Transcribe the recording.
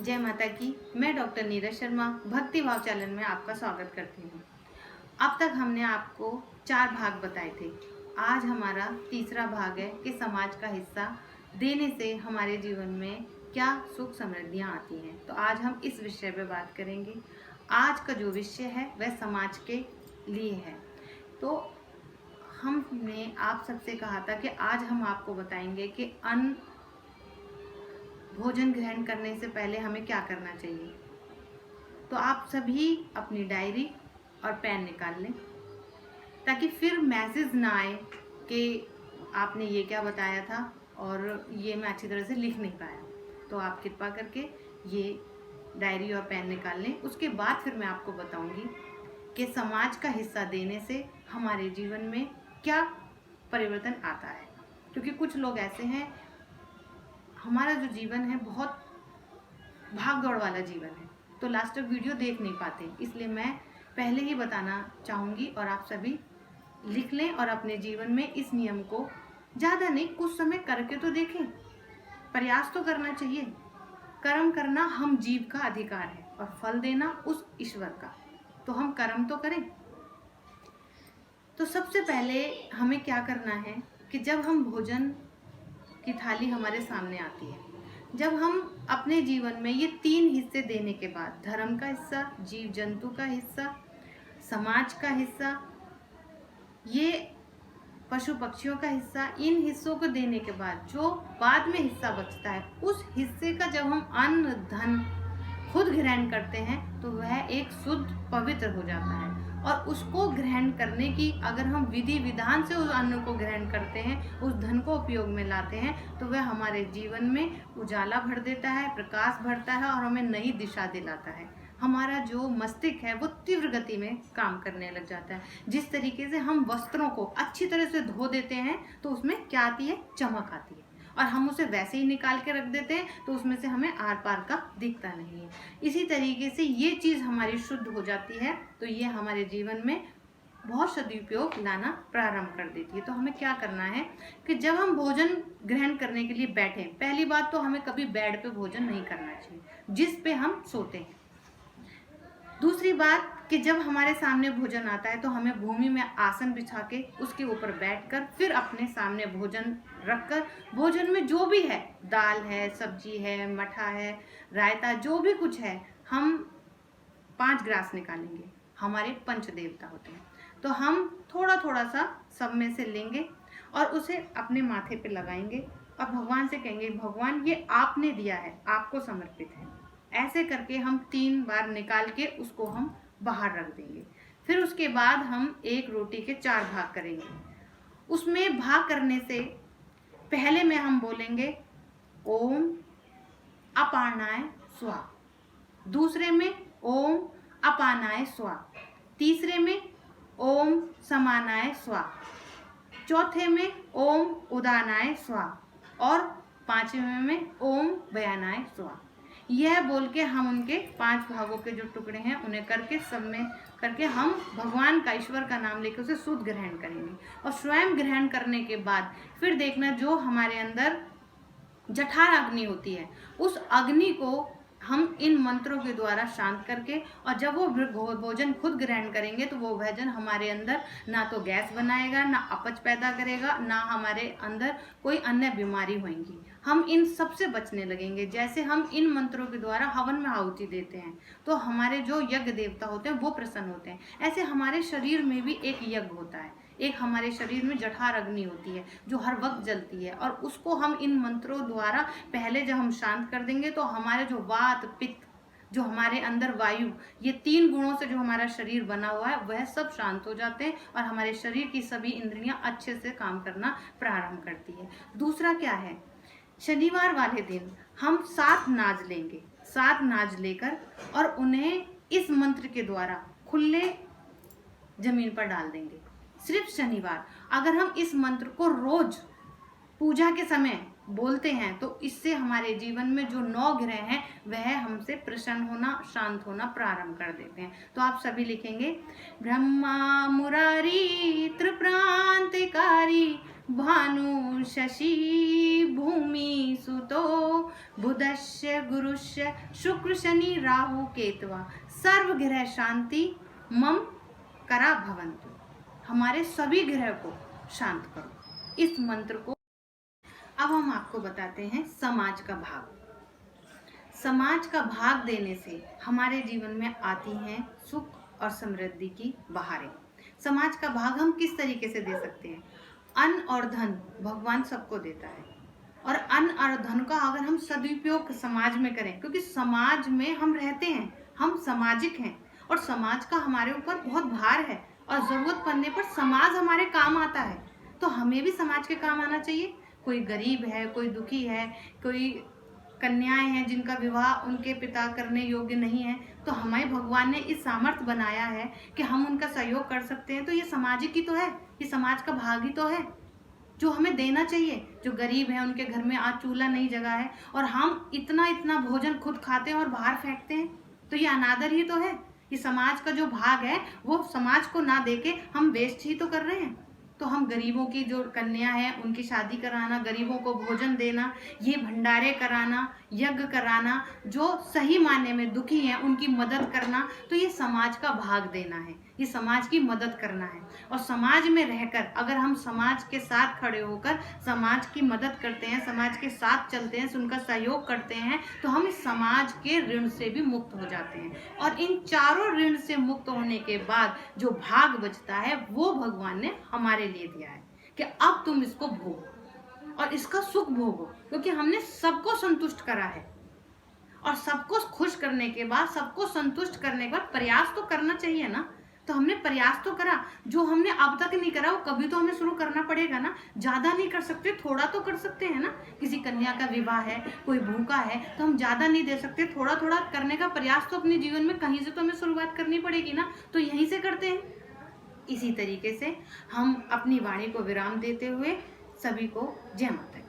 जय माता की। मैं डॉक्टर नीरज शर्मा भक्ति भाव चैनल में आपका स्वागत करती हूँ। अब तक हमने आपको 4 भाग बताए थे। आज हमारा तीसरा भाग है कि समाज का हिस्सा देने से हमारे जीवन में क्या सुख समृद्धियाँ आती हैं। तो आज हम इस विषय पे बात करेंगे। आज का जो विषय है वह समाज के लिए है। तो हमने आप सबसे कहा था कि आज हम आपको बताएंगे कि भोजन ग्रहण करने से पहले हमें क्या करना चाहिए। तो आप सभी अपनी डायरी और पेन निकाल लें ताकि फिर मैसेज ना आए कि आपने ये क्या बताया था और ये मैं अच्छी तरह से लिख नहीं पाया। तो आप कृपा करके ये डायरी और पेन निकाल लें। उसके बाद फिर मैं आपको बताऊंगी कि समाज का हिस्सा देने से हमारे जीवन में क्या परिवर्तन आता है। क्योंकि कुछ लोग ऐसे हैं, हमारा जो जीवन है बहुत भाग दौड़ वाला जीवन है, तो लास्ट तक वीडियो देख नहीं पाते। इसलिए मैं पहले ही बताना चाहूँगी और आप सभी लिख लें और अपने जीवन में इस नियम को ज़्यादा नहीं, कुछ समय करके तो देखें। प्रयास तो करना चाहिए। कर्म करना हम जीव का अधिकार है और फल देना उस ईश्वर का। तो हम कर्म तो करें। तो सबसे पहले हमें क्या करना है कि जब हम भोजन की थाली हमारे सामने आती है, जब हम अपने जीवन में ये 3 हिस्से देने के बाद, धर्म का हिस्सा, जीव जंतु का हिस्सा, समाज का हिस्सा, ये पशु पक्षियों का हिस्सा, इन हिस्सों को देने के बाद जो बाद में हिस्सा बचता है, उस हिस्से का जब हम अन्न धन खुद ग्रहण करते हैं तो वह एक शुद्ध पवित्र हो जाता है। और उसको ग्रहण करने की अगर हम विधि विधान से उस अन्न को ग्रहण करते हैं, उस धन को उपयोग में लाते हैं, तो वह हमारे जीवन में उजाला भर देता है, प्रकाश भरता है और हमें नई दिशा दिलाता है। हमारा जो मस्तिष्क है वो तीव्र गति में काम करने लग जाता है। जिस तरीके से हम वस्त्रों को अच्छी तरह से धो देते हैं तो उसमें क्या आती है, चमक आती है, और हम उसे वैसे ही निकाल के रख देते हैं तो उसमें से हमें आर पार का दिखता नहीं है। इसी तरीके से ये चीज़ हमारी शुद्ध हो जाती है तो ये हमारे जीवन में बहुत सदुपयोग लाना प्रारंभ कर देती है। तो हमें क्या करना है कि जब हम भोजन ग्रहण करने के लिए बैठें, पहली बात तो हमें कभी बेड पे भोजन नहीं करना चाहिए जिस पे हम सोते हैं। दूसरी बात कि जब हमारे सामने भोजन आता है तो हमें भूमि में आसन बिछा के उसके ऊपर बैठकर फिर अपने सामने भोजन रखकर, भोजन में जो भी है, दाल है, सब्जी है, मठा है, रायता, जो भी कुछ है, हम 5 ग्रास निकालेंगे। हमारे पंच देवता होते हैं तो हम थोड़ा थोड़ा सा सब में से लेंगे और उसे अपने माथे पे लगाएंगे और भगवान से कहेंगे, भगवान ये आपने दिया है, आपको समर्पित है। ऐसे करके हम 3 बार निकाल के उसको हम बाहर रख देंगे। फिर उसके बाद हम एक रोटी के 4 भाग करेंगे। उसमें भाग करने से पहले में हम बोलेंगे ओम अपानाय स्वाहा, दूसरे में ओम अपानाय स्वाहा, तीसरे में ओम समानाय स्वाहा, चौथे में ओम उदानाय स्वाहा और 5वें में ओम व्यानाय स्वाहा। यह बोल के हम उनके 5 भागों के जो टुकड़े हैं उन्हें करके सब में करके हम भगवान का, ईश्वर का नाम लेकर उसे शुद्ध ग्रहण करेंगे। और स्वयं ग्रहण करने के बाद फिर देखना जो हमारे अंदर जठार अग्नि होती है, उस अग्नि को हम इन मंत्रों के द्वारा शांत करके, और जब वो भोजन खुद ग्रहण करेंगे तो वो भोजन हमारे अंदर ना तो गैस बनाएगा, ना अपच पैदा करेगा, ना हमारे अंदर कोई अन्य बीमारी होगी। हम इन सब से बचने लगेंगे। जैसे हम इन मंत्रों के द्वारा हवन में आहुति देते हैं तो हमारे जो यज्ञ देवता होते हैं वो प्रसन्न होते हैं। ऐसे हमारे शरीर में भी एक यज्ञ होता है, एक हमारे शरीर में जठार अग्नि होती है जो हर वक्त जलती है, और उसको हम इन मंत्रों द्वारा पहले जब हम शांत कर देंगे तो हमारे जो वात पित्त, जो हमारे अंदर वायु, ये 3 गुणों से जो हमारा शरीर बना हुआ है वह सब शांत हो जाते हैं और हमारे शरीर की सभी इंद्रियां अच्छे से काम करना प्रारंभ करती है। दूसरा क्या है, शनिवार वाले दिन हम 7 नाज लेंगे। 7 नाज लेकर और उन्हें इस मंत्र के द्वारा खुले जमीन पर डाल देंगे। सिर्फ शनिवार। अगर हम इस मंत्र को रोज पूजा के समय बोलते हैं तो इससे हमारे जीवन में जो 9 ग्रह हैं वह हमसे प्रसन्न होना, शांत होना प्रारंभ कर देते हैं। तो आप सभी लिखेंगे, ब्रह्मा मुरारी त्रिप्रांतिकारी भानु शशि भूमि सुतो बुधस्य गुरुस्य शुक्र शनि राहु केतवा सर्व ग्रह शांति मम करा भवन्तु। हमारे सभी ग्रह को शांत करो। इस मंत्र को अब हम आपको बताते हैं समाज का भाग। समाज का भाग देने से हमारे जीवन में आती हैं सुख और समृद्धि की बहारें। समाज का भाग हम किस तरीके से दे सकते हैं? अन्न और धन भगवान सबको देता है, और अन्न और धन का अगर हम सदुपयोग समाज में करें, क्योंकि समाज में हम रहते हैं, हम सामाजिक हैं और समाज का हमारे ऊपर बहुत भार है और ज़रूरत पड़ने पर समाज हमारे काम आता है, तो हमें भी समाज के काम आना चाहिए। कोई गरीब है, कोई दुखी है, कोई कन्याएं हैं जिनका विवाह उनके पिता करने योग्य नहीं है, तो हमें भगवान ने इस सामर्थ्य बनाया है कि हम उनका सहयोग कर सकते हैं। तो ये सामाजिक ही तो है, ये समाज का भाग ही तो है जो हमें देना चाहिए। जो गरीब है उनके घर में आज चूल्हा नहीं जगा है और हम इतना इतना भोजन खुद खाते हैं और बाहर फेंकते हैं, तो ये अनादर ही तो है। ये समाज का जो भाग है वो समाज को ना देके हम वेस्ट ही तो कर रहे हैं। तो हम गरीबों की जो कन्या है उनकी शादी कराना, गरीबों को भोजन देना, ये भंडारे कराना, यज्ञ कराना, जो सही मायने में दुखी हैं उनकी मदद करना, तो ये समाज का भाग देना है, ये समाज की मदद करना है। और समाज में रहकर अगर हम समाज के साथ खड़े होकर समाज की मदद करते हैं, समाज के साथ चलते हैं, उनका सहयोग करते हैं, तो हम इस समाज के ऋण से भी मुक्त हो जाते हैं। और इन चारों ऋण से मुक्त होने के बाद जो भाग बचता है वो भगवान ने हमारे लिए दिया है कि अब तुम इसको भोगो और इसका सुख भोगो, क्योंकि हमने सबको संतुष्ट करा है। और सबको खुश करने के बाद, सबको संतुष्ट करने के बाद प्रयास तो करना चाहिए ना। तो हमने प्रयास तो करा, जो हमने अब तक नहीं करा वो कभी तो हमें शुरू करना पड़ेगा ना। ज्यादा नहीं कर सकते, थोड़ा तो कर सकते हैं ना। किसी कन्या का विवाह है, कोई भूखा है, तो हम ज्यादा नहीं दे सकते, थोड़ा थोड़ा करने का प्रयास तो अपने जीवन में कहीं से तो हमें शुरुआत करनी पड़ेगी ना। तो यहीं से करते हैं। इसी तरीके से हम अपनी वाणी को विराम देते हुए सभी को जय माता दी।